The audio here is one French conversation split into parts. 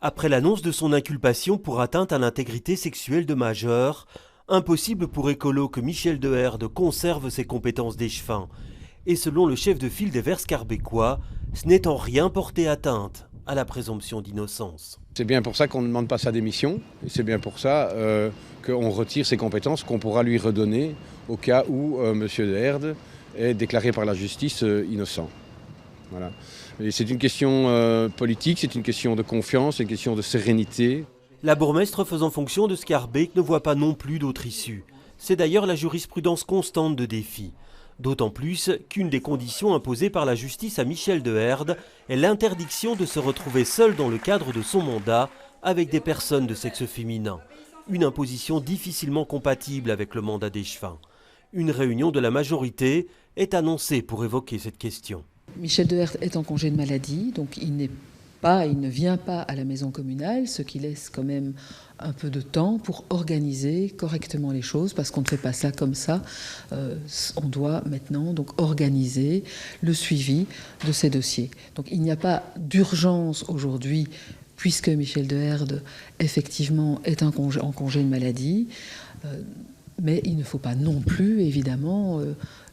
Après l'annonce de son inculpation pour atteinte à l'intégrité sexuelle de majeur, impossible pour Écolo que Michel Deherde conserve ses compétences d'échevin. Et selon le chef de file des Verts carbécois, ce n'est en rien porté atteinte à la présomption d'innocence. C'est bien pour ça qu'on ne demande pas sa démission, et c'est bien pour ça qu'on retire ses compétences qu'on pourra lui redonner au cas où M. Deherde est déclaré par la justice innocent. Voilà. C'est une question politique, c'est une question de confiance, c'est une question de sérénité. La bourgmestre faisant fonction de Schaerbeek ne voit pas non plus d'autre issue. C'est d'ailleurs la jurisprudence constante de Défi. D'autant plus qu'une des conditions imposées par la justice à Michel Deherde est l'interdiction de se retrouver seul dans le cadre de son mandat avec des personnes de sexe féminin. Une imposition difficilement compatible avec le mandat d'échevin. Une réunion de la majorité est annoncée pour évoquer cette question. Michel Deherde est en congé de maladie, donc il ne vient pas à la maison communale, ce qui laisse quand même un peu de temps pour organiser correctement les choses, parce qu'on ne fait pas ça comme ça. On doit maintenant donc organiser le suivi de ces dossiers. Donc il n'y a pas d'urgence aujourd'hui, puisque Michel Deherde effectivement est en congé de maladie, mais il ne faut pas non plus évidemment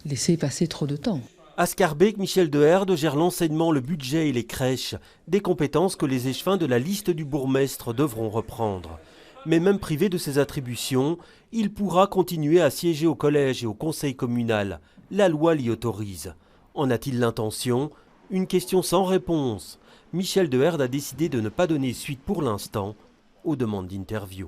laisser passer trop de temps. À Schaerbeek, Michel Deherde gère l'enseignement, le budget et les crèches, des compétences que les échevins de la liste du bourgmestre devront reprendre. Mais même privé de ses attributions, il pourra continuer à siéger au collège et au conseil communal. La loi l'y autorise. En a-t-il l'intention? Une question sans réponse. Michel Deherde a décidé de ne pas donner suite pour l'instant aux demandes d'interview.